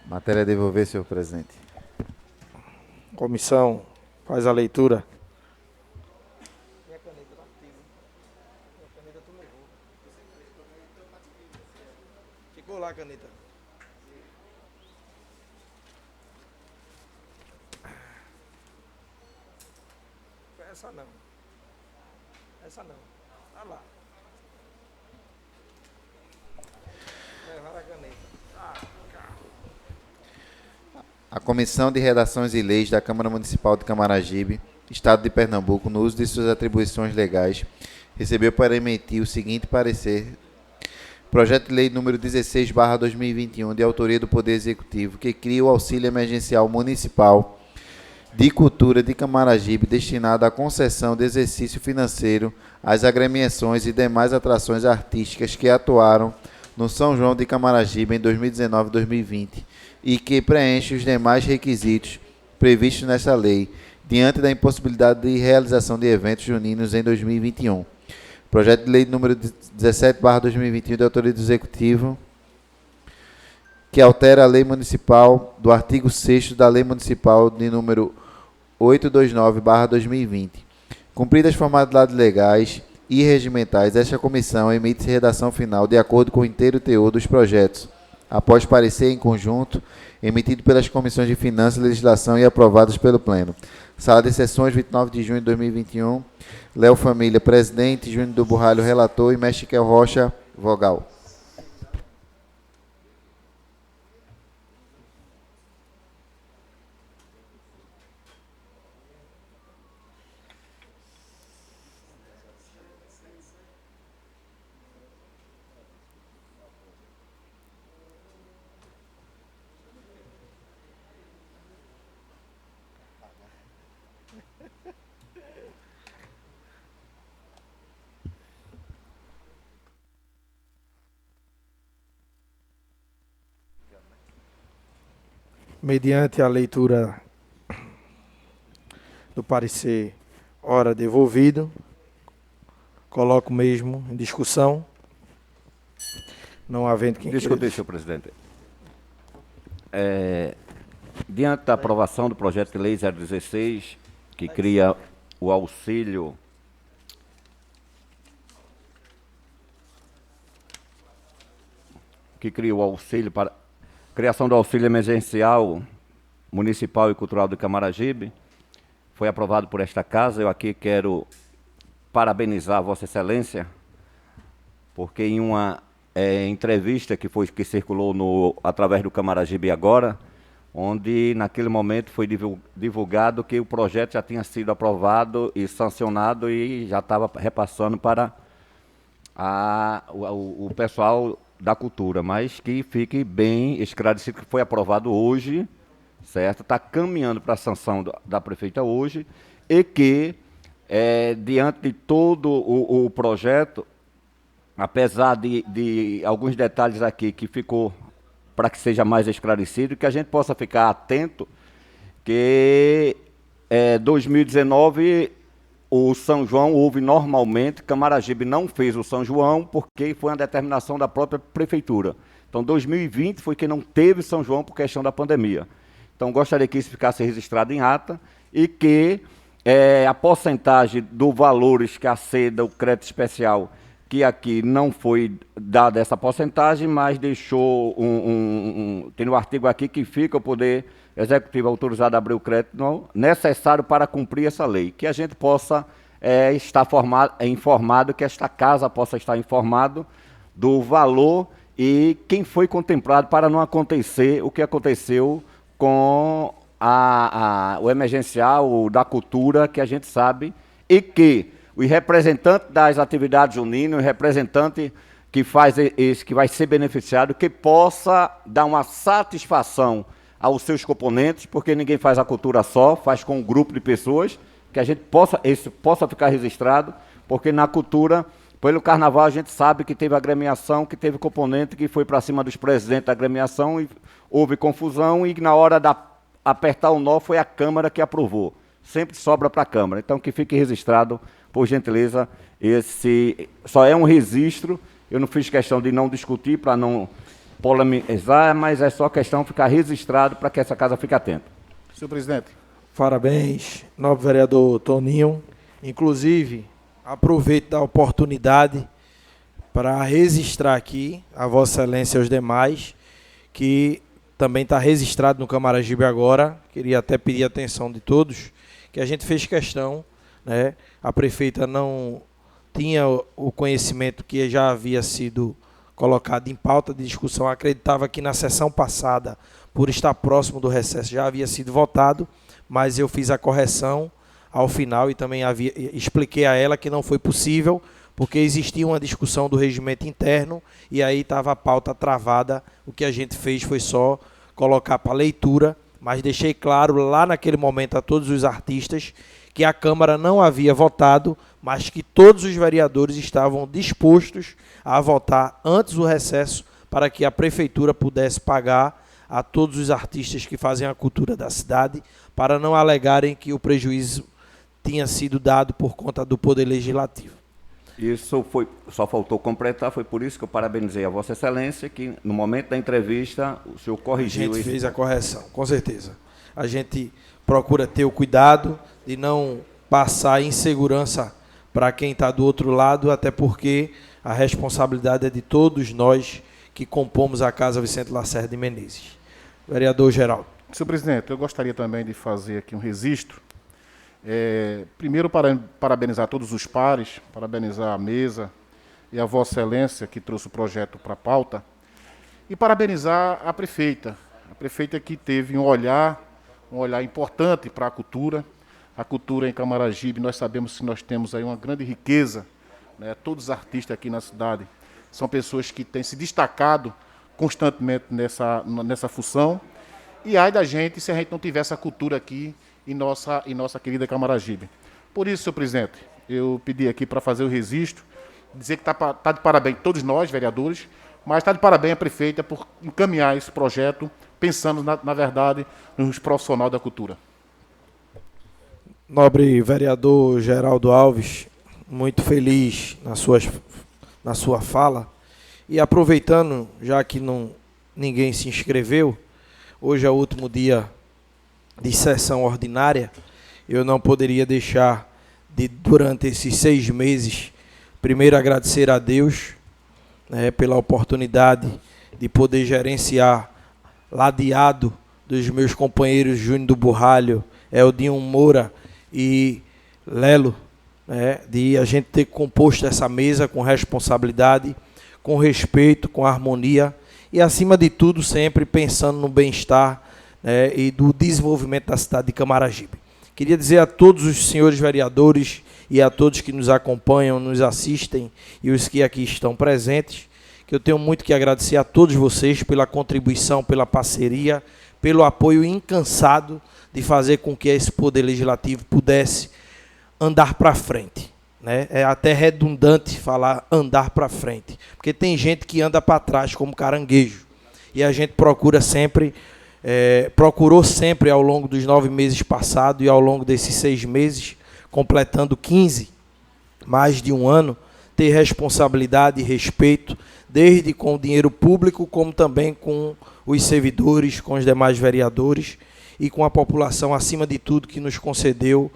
Matéria a devolver, senhor presidente. Comissão, faz a leitura. Ficou lá a caneta. Essa não. Essa não. Olha lá. Levaram a caneta. A Comissão de Redações e Leis da Câmara Municipal de Camaragibe, Estado de Pernambuco, no uso de suas atribuições legais, recebeu para emitir o seguinte parecer: projeto de lei número 16/2021, de autoria do Poder Executivo, que cria o auxílio emergencial municipal de cultura de Camaragibe, destinado à concessão de exercício financeiro às agremiações e demais atrações artísticas que atuaram no São João de Camaragibe em 2019 e 2020 e que preenche os demais requisitos previstos nesta lei, diante da impossibilidade de realização de eventos juninos em 2021. Projeto de lei número 17/2021, de autoria do Executivo, que altera a lei municipal do artigo 6º da lei municipal de número 829/2020. Cumpridas as formalidades legais e regimentais, esta comissão emite redação final de acordo com o inteiro teor dos projetos, após parecer em conjunto, emitido pelas comissões de Finanças e Legislação e aprovados pelo Pleno. Sala de Sessões, 29 de junho de 2021. Léo Família, presidente. Júnior do Burralho, relator. E Mestre Kel Rocha, vogal. Mediante a leitura do parecer ora devolvido, coloco mesmo em discussão. Não havendo quem Discutir, queira. senhor presidente. Diante da aprovação do projeto de lei 016, que cria o auxílio para criação do auxílio emergencial municipal e cultural de Camaragibe, foi aprovado por esta casa. Eu aqui quero parabenizar Vossa Excelência, porque em uma entrevista que circulou através do Camaragibe Agora, onde naquele momento foi divulgado que o projeto já tinha sido aprovado e sancionado e já estava repassando para o pessoal da cultura, mas que fique bem esclarecido que foi aprovado hoje, certo? Está caminhando para a sanção da prefeita hoje e que, diante de todo o projeto, apesar de alguns detalhes aqui que ficou para que seja mais esclarecido, que a gente possa ficar atento que 2019 o São João houve normalmente, Camaragibe não fez o São João porque foi uma determinação da própria prefeitura. Então 2020 foi que não teve São João por questão da pandemia. Então gostaria que isso ficasse registrado em ata e que a porcentagem do valores que a SEDA, o crédito especial, que aqui não foi dada essa porcentagem, mas deixou tem um artigo aqui que fica o Poder Executivo autorizado a abrir o crédito necessário para cumprir essa lei, que a gente possa estar informado, que esta casa possa estar informado do valor e quem foi contemplado para não acontecer o que aconteceu com o emergencial da cultura, que a gente sabe, e que o representante das atividades juninas, o representante que faz esse, que vai ser beneficiado, que possa dar uma satisfação aos seus componentes, porque ninguém faz a cultura só, faz com um grupo de pessoas, que a gente possa ficar registrado, porque na cultura, pelo carnaval, a gente sabe que teve agremiação, que teve componente que foi para cima dos presidentes da agremiação e houve confusão e na hora de apertar o nó foi a Câmara que aprovou. Sempre sobra para a Câmara. Então que fique registrado, por gentileza, esse só é um registro, eu não fiz questão de não discutir para não polemizar, mas é só questão de ficar registrado para que essa casa fique atenta. Senhor presidente. Parabéns, nobre vereador Toninho. Inclusive, aproveito da oportunidade para registrar aqui a Vossa Excelência e os demais, que também está registrado no Camaragibe agora. Queria até pedir a atenção de todos, que a gente fez questão, né? A prefeita não tinha o conhecimento que já havia sido colocado em pauta de discussão, acreditava que na sessão passada, por estar próximo do recesso, já havia sido votado, mas eu fiz a correção ao final e também expliquei a ela que não foi possível, porque existia uma discussão do regimento interno e aí estava a pauta travada. O que a gente fez foi só colocar para leitura, mas deixei claro lá naquele momento a todos os artistas que a Câmara não havia votado, mas que todos os vereadores estavam dispostos a votar antes do recesso para que a Prefeitura pudesse pagar a todos os artistas que fazem a cultura da cidade, para não alegarem que o prejuízo tinha sido dado por conta do Poder Legislativo. Isso foi, só faltou completar, foi por isso que eu parabenizei a Vossa Excelência, que no momento da entrevista o senhor corrigiu. A gente fez a correção, com certeza. A gente procura ter o cuidado de não passar insegurança para quem está do outro lado, até porque a responsabilidade é de todos nós que compomos a Casa Vicente Lacerda de Menezes. Vereador Geraldo. Senhor presidente, eu gostaria também de fazer aqui um registro. Primeiro, parabenizar todos os pares, parabenizar a mesa e a Vossa Excelência que trouxe o projeto para a pauta, e parabenizar a prefeita que teve um olhar importante para a cultura. A cultura em Camaragibe, nós sabemos que nós temos aí uma grande riqueza, né? Todos os artistas aqui na cidade são pessoas que têm se destacado constantemente nessa função, e ai da gente se a gente não tivesse a cultura aqui em nossa querida Camaragibe. Por isso, senhor presidente, eu pedi aqui para fazer o registro, dizer que está de parabéns todos nós, vereadores, mas está de parabéns a prefeita por encaminhar esse projeto, pensando, na verdade, nos profissionais da cultura. Nobre vereador Geraldo Alves, muito feliz na sua fala. E aproveitando, já que ninguém se inscreveu, hoje é o último dia de sessão ordinária, eu não poderia deixar de, durante esses 6 meses, primeiro agradecer a Deus, né, pela oportunidade de poder gerenciar, ladeado dos meus companheiros Júnior do Burralho, Eldinho Moura e Lelo, né, de a gente ter composto essa mesa com responsabilidade, com respeito, com harmonia e, acima de tudo, sempre pensando no bem-estar, né, e do desenvolvimento da cidade de Camaragibe. Queria dizer a todos os senhores vereadores e a todos que nos acompanham, nos assistem e os que aqui estão presentes, que eu tenho muito que agradecer a todos vocês pela contribuição, pela parceria, pelo apoio incansado de fazer com que esse Poder Legislativo pudesse andar para frente, né? É até redundante falar andar para frente, porque tem gente que anda para trás como caranguejo, e a gente procurou sempre ao longo dos 9 meses passados e ao longo desses 6 meses, completando 15, mais de um ano, ter responsabilidade e respeito, desde com o dinheiro público, como também com os servidores, com os demais vereadores e com a população, acima de tudo, que nos concedeu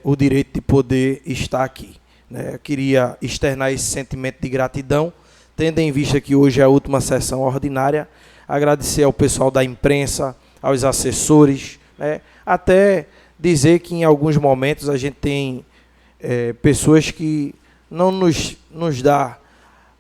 o direito de poder estar aqui, né? Eu queria externar esse sentimento de gratidão, tendo em vista que hoje é a última sessão ordinária, agradecer ao pessoal da imprensa, aos assessores, né? Até dizer que em alguns momentos a gente tem pessoas que não nos dá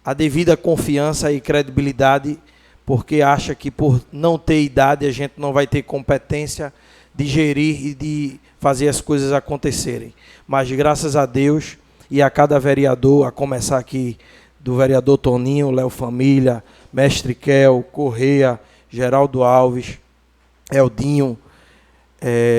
a devida confiança e credibilidade, porque acha que por não ter idade a gente não vai ter competência de gerir e de fazer as coisas acontecerem. Mas graças a Deus e a cada vereador, a começar aqui do vereador Toninho, Léo Família, Mestre Kel, Correia, Geraldo Alves, Eldinho,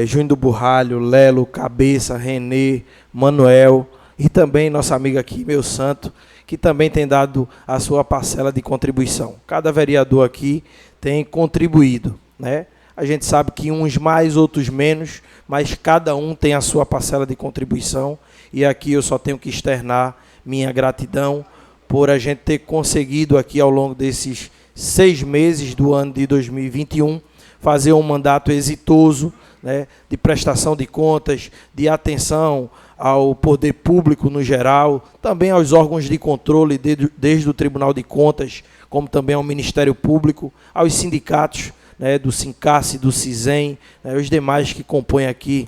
Júnior do Burralho, Lelo, Cabeça, Renê, Manuel e também nossa amiga aqui, meu santo, que também tem dado a sua parcela de contribuição. Cada vereador aqui tem contribuído, né? A gente sabe que uns mais, outros menos, mas cada um tem a sua parcela de contribuição e aqui eu só tenho que externar minha gratidão por a gente ter conseguido aqui ao longo desses 6 meses do ano de 2021 fazer um mandato exitoso, né, de prestação de contas, de atenção ao poder público no geral, também aos órgãos de controle, desde o Tribunal de Contas, como também ao Ministério Público, aos sindicatos, né, do SINCAS, do CISEM, né, os demais que compõem aqui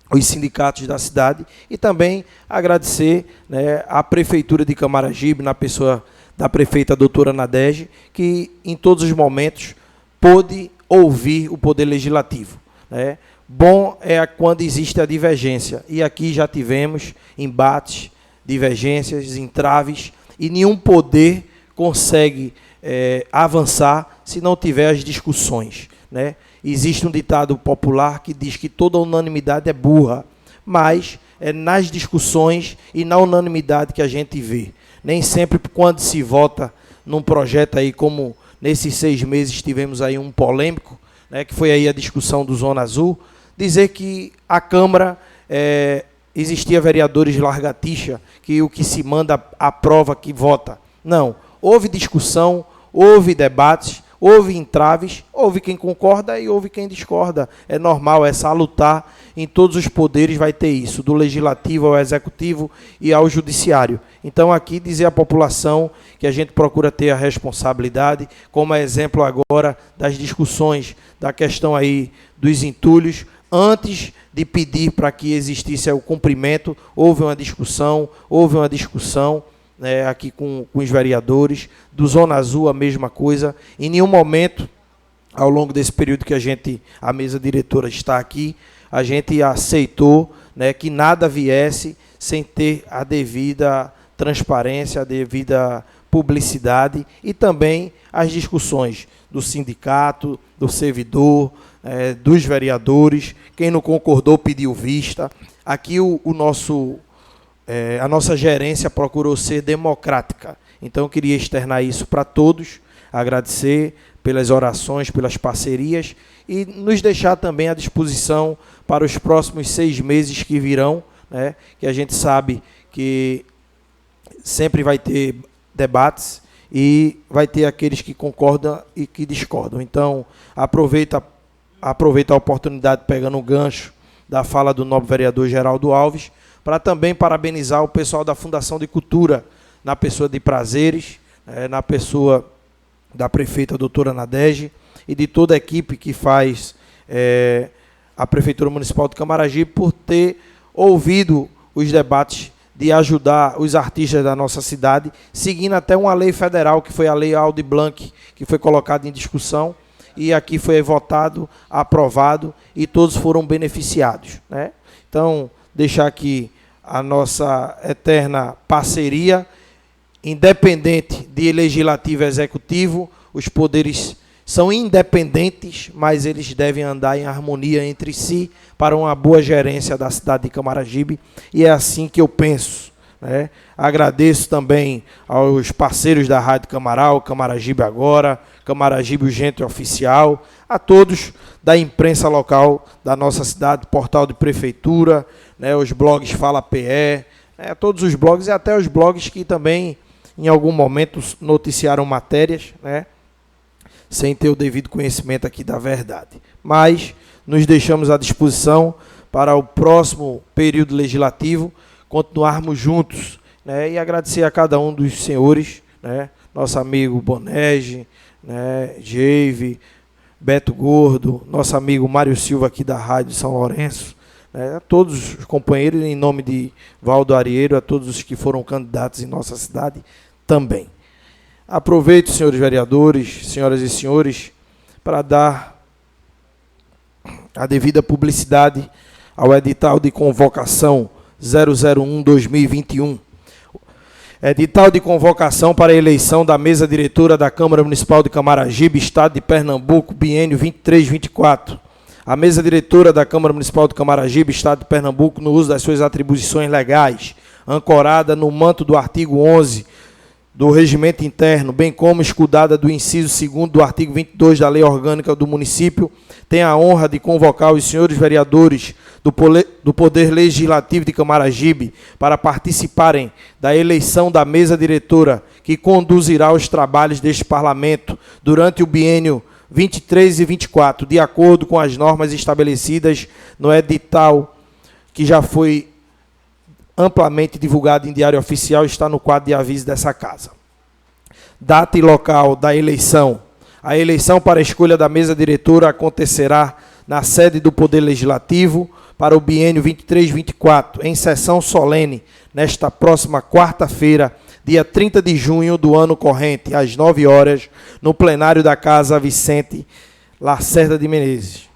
os sindicatos da cidade, e também agradecer, né, à Prefeitura de Camaragibe, na pessoa da prefeita doutora Nadege, que em todos os momentos pôde ouvir o Poder Legislativo, né. Bom é quando existe a divergência, e aqui já tivemos embates, divergências, entraves, e nenhum poder consegue avançar se não tiver as discussões, né? Existe um ditado popular que diz que toda unanimidade é burra, mas é nas discussões e na unanimidade que a gente vê. Nem sempre quando se vota num projeto aí, como nesses 6 meses tivemos aí um polêmico, né, que foi aí a discussão do Zona Azul, dizer que a Câmara existia vereadores largatixa, que o que se manda aprova que vota. Não, houve discussão, houve debates, houve entraves, houve quem concorda e houve quem discorda. É normal, é salutar, em todos os poderes vai ter isso, do legislativo ao executivo e ao judiciário. Então aqui dizer à população que a gente procura ter a responsabilidade, como exemplo agora das discussões da questão aí dos entulhos, antes de pedir para que existisse o cumprimento, houve uma discussão, aqui com os vereadores, do Zona Azul a mesma coisa. Em nenhum momento, ao longo desse período que a mesa diretora está aqui, a gente aceitou, né, que nada viesse sem ter a devida transparência, a devida publicidade e também as discussões do sindicato, do servidor, dos vereadores. Quem não concordou pediu vista. Aqui a nossa gerência procurou ser democrática. Então, eu queria externar isso para todos, agradecer pelas orações, pelas parcerias e nos deixar também à disposição para os próximos 6 meses que virão, né, que a gente sabe que sempre vai ter debates e vai ter aqueles que concordam e que discordam. Então, aproveita a oportunidade, pegando o gancho da fala do nobre vereador Geraldo Alves, para também parabenizar o pessoal da Fundação de Cultura, na pessoa de Prazeres, na pessoa da prefeita doutora Nadege, e de toda a equipe que faz a Prefeitura Municipal de Camaragibe, por ter ouvido os debates de ajudar os artistas da nossa cidade, seguindo até uma lei federal, que foi a Lei Aldir Blanc, que foi colocada em discussão, e aqui foi votado, aprovado, e todos foram beneficiados, né? Então, deixar aqui a nossa eterna parceria, independente de legislativo e executivo, os poderes são independentes, mas eles devem andar em harmonia entre si para uma boa gerência da cidade de Camaragibe, e é assim que eu penso, né? Agradeço também aos parceiros da Rádio Camaral, Camaragibe Agora, Camaragibe Urgente Oficial, a todos da imprensa local da nossa cidade, portal de prefeitura, né, os blogs Fala PE, todos os blogs e até os blogs que também em algum momento noticiaram matérias, né, sem ter o devido conhecimento aqui da verdade. Mas nos deixamos à disposição para o próximo período legislativo, continuarmos juntos, né, e agradecer a cada um dos senhores, né, nosso amigo Bonege, né, Geive, Beto Gordo, nosso amigo Mário Silva aqui da Rádio São Lourenço, a todos os companheiros, em nome de Valdo Arieiro, a todos os que foram candidatos em nossa cidade também. Aproveito, senhores vereadores, senhoras e senhores, para dar a devida publicidade ao edital de convocação 001-2021. Edital de convocação para a eleição da mesa diretora da Câmara Municipal de Camaragibe, Estado de Pernambuco, biênio 23-24. A mesa diretora da Câmara Municipal de Camaragibe, Estado de Pernambuco, no uso das suas atribuições legais, ancorada no manto do artigo 11 do Regimento Interno, bem como escudada do inciso 2º do artigo 22 da Lei Orgânica do Município, tenho a honra de convocar os senhores vereadores do Poder Legislativo de Camaragibe para participarem da eleição da mesa diretora que conduzirá os trabalhos deste Parlamento durante o biênio 23 e 24, de acordo com as normas estabelecidas no edital que já foi amplamente divulgado em Diário Oficial, está no quadro de aviso dessa casa. Data e local da eleição. A eleição para a escolha da mesa diretora acontecerá na sede do Poder Legislativo para o biênio 23-24, em sessão solene, nesta próxima quarta-feira, dia 30 de junho do ano corrente, às 9 horas, no plenário da Casa Vicente Lacerda de Menezes,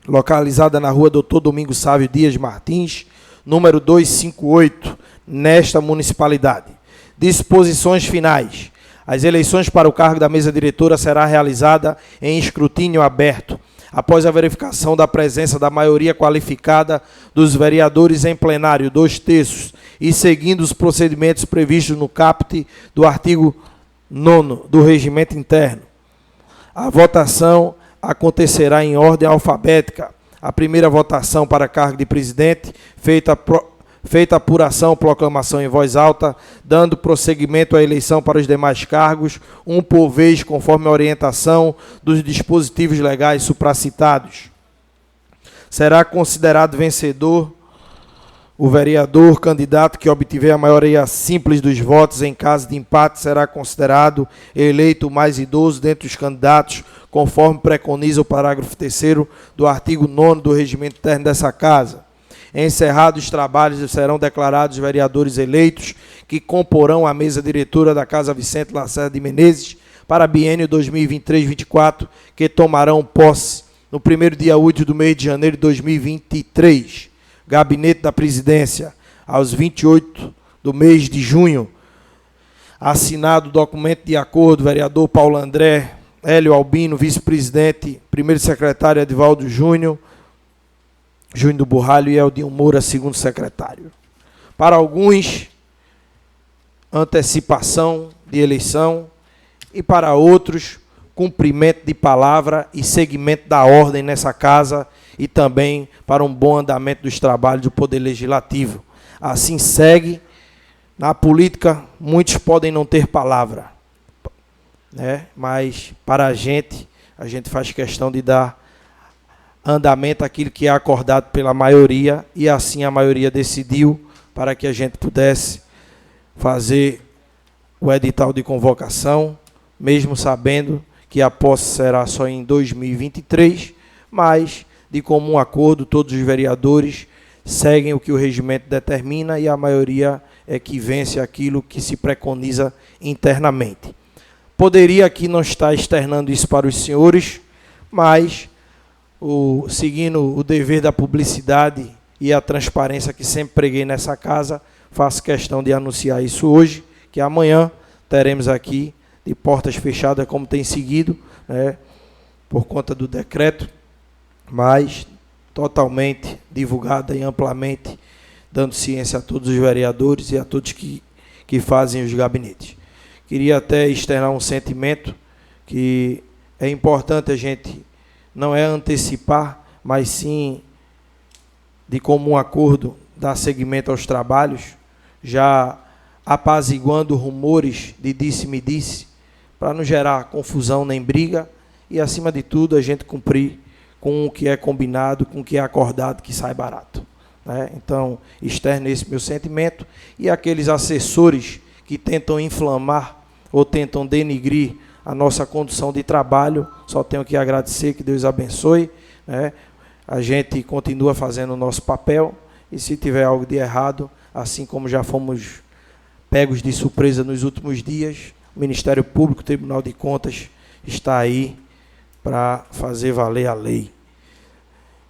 localizada na rua Dr. Domingos Sávio Dias Martins, número 258, nesta municipalidade. Disposições finais. As eleições para o cargo da mesa diretora será realizada em escrutínio aberto, após a verificação da presença da maioria qualificada dos vereadores em plenário, 2/3, e seguindo os procedimentos previstos no caput do artigo 9º do Regimento Interno. A votação acontecerá em ordem alfabética. A primeira votação para cargo de presidente, feita apuração, proclamação em voz alta, dando prosseguimento à eleição para os demais cargos, um por vez, conforme a orientação dos dispositivos legais supracitados. Será considerado vencedor o vereador candidato que obtiver a maioria simples dos votos. Em caso de empate, será considerado eleito o mais idoso dentre os candidatos, conforme preconiza o parágrafo 3º do artigo 9º do Regimento Interno dessa Casa. Encerrados os trabalhos, serão declarados vereadores eleitos que comporão a mesa diretora da Casa Vicente Lacerda de Menezes para biênio 2023-24, que tomarão posse no primeiro dia útil do mês de janeiro de 2023. Gabinete da Presidência, aos 28 do mês de junho. Assinado o documento de acordo, vereador Paulo André, Hélio Albino, vice-presidente, primeiro secretário Edivaldo Júnior do Burralho e Eldinho Moura, segundo secretário. Para alguns, antecipação de eleição, e para outros, cumprimento de palavra e seguimento da ordem nessa casa, e também para um bom andamento dos trabalhos do Poder Legislativo. Assim segue. Na política, muitos podem não ter palavra, né? Mas para a gente faz questão de dar andamento àquilo que é acordado pela maioria, e assim a maioria decidiu para que a gente pudesse fazer o edital de convocação, mesmo sabendo que a posse será só em 2023, mas, de comum acordo, todos os vereadores seguem o que o regimento determina e a maioria é que vence aquilo que se preconiza internamente. Poderia aqui não estar externando isso para os senhores, mas, seguindo o dever da publicidade e a transparência que sempre preguei nessa casa, faço questão de anunciar isso hoje, que amanhã teremos aqui, de portas fechadas, como tem seguido, né, por conta do decreto, mas totalmente divulgada e amplamente, dando ciência a todos os vereadores e a todos que fazem os gabinetes. Queria até externar um sentimento que é importante a gente, não é antecipar, mas sim, de comum acordo, dar seguimento aos trabalhos, já apaziguando rumores de disse-me-disse, para não gerar confusão nem briga, e, acima de tudo, a gente cumprir com o que é combinado, com o que é acordado, que sai barato, né? Então, externo esse meu sentimento, e aqueles assessores que tentam inflamar ou tentam denigrir a nossa condução de trabalho, só tenho que agradecer, que Deus abençoe, né? A gente continua fazendo o nosso papel, e se tiver algo de errado, assim como já fomos pegos de surpresa nos últimos dias, o Ministério Público, o Tribunal de Contas, está aí para fazer valer a lei.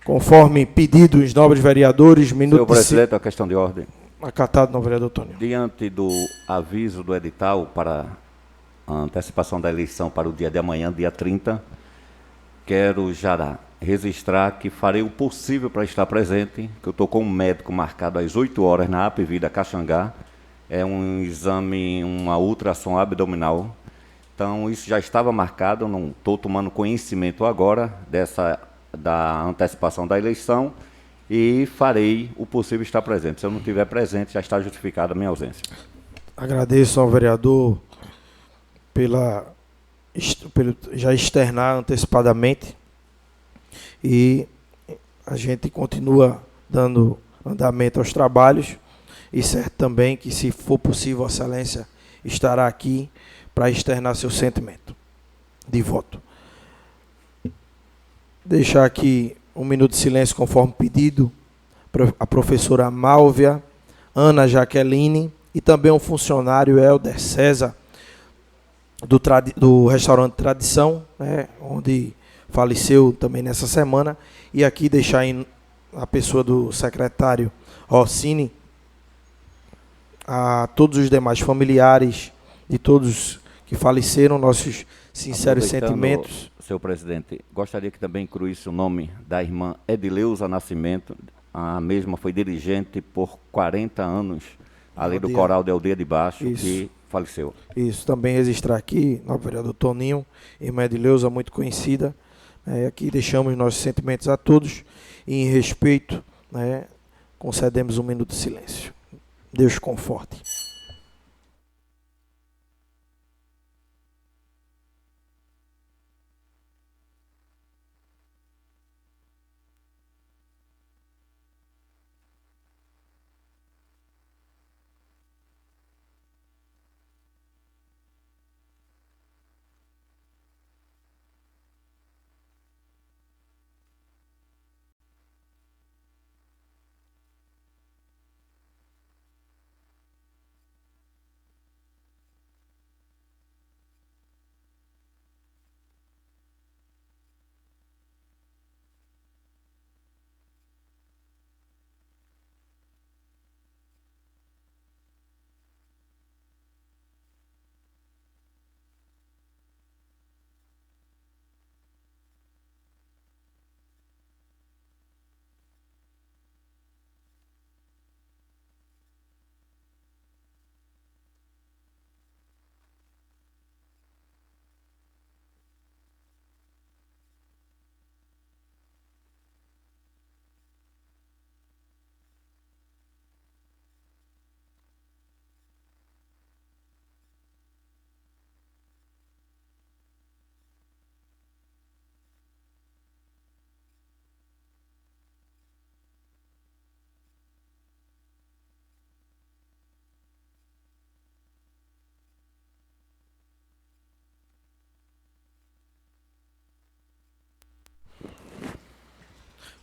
Conforme pedido dos nobres vereadores, minuto Senhor presidente, a questão de ordem. Acatado, novo vereador Tônio. Diante do aviso do edital para a antecipação da eleição para o dia de amanhã, dia 30, quero já registrar que farei o possível para estar presente, que eu estou com um médico marcado às 8 horas na AP Vida Caxangá, é um exame, uma ultrassom abdominal. Então, isso já estava marcado, não estou tomando conhecimento agora da antecipação da eleição e farei o possível estar presente. Se eu não estiver presente, já está justificada a minha ausência. Agradeço ao vereador pelo já externar antecipadamente e a gente continua dando andamento aos trabalhos e certo também que, se for possível, Vossa Excelência estará aqui para externar seu sentimento de voto. Deixar aqui um minuto de silêncio conforme pedido a professora Málvia, Ana Jaqueline e também um funcionário, Helder César, do restaurante Tradição, né, onde faleceu também nessa semana, e aqui deixar a pessoa do secretário Rossini, a todos os demais familiares de todos que faleceram, nossos sinceros sentimentos. Senhor presidente, gostaria que também incluísse o nome da irmã Edileuza Nascimento. A mesma foi dirigente por 40 anos ali do Coral de Aldeia de Baixo, Isso. que faleceu. Isso, também registrar aqui, ao vereador Toninho, irmã Edileuza, muito conhecida. Aqui deixamos nossos sentimentos a todos e, em respeito, concedemos um minuto de silêncio. Deus conforte.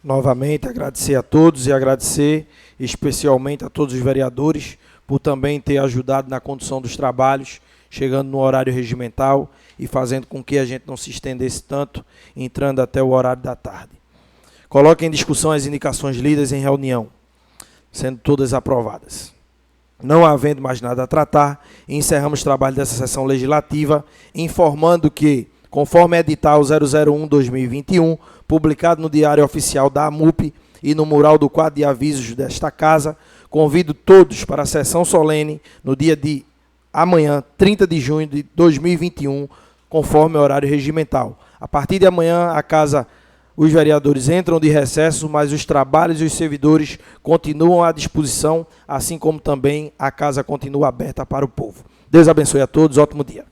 Novamente, agradecer a todos e agradecer especialmente a todos os vereadores por também ter ajudado na condução dos trabalhos, chegando no horário regimental e fazendo com que a gente não se estendesse tanto, entrando até o horário da tarde. Coloque em discussão as indicações lidas em reunião, sendo todas aprovadas. Não havendo mais nada a tratar, encerramos o trabalho dessa sessão legislativa, informando que, conforme edital 001/2021, publicado no Diário Oficial da AMUP e no mural do quadro de avisos desta casa, convido todos para a sessão solene no dia de amanhã, 30 de junho de 2021, conforme o horário regimental. A partir de amanhã, a casa, os vereadores entram de recesso, mas os trabalhos e os servidores continuam à disposição, assim como também a casa continua aberta para o povo. Deus abençoe a todos, ótimo dia.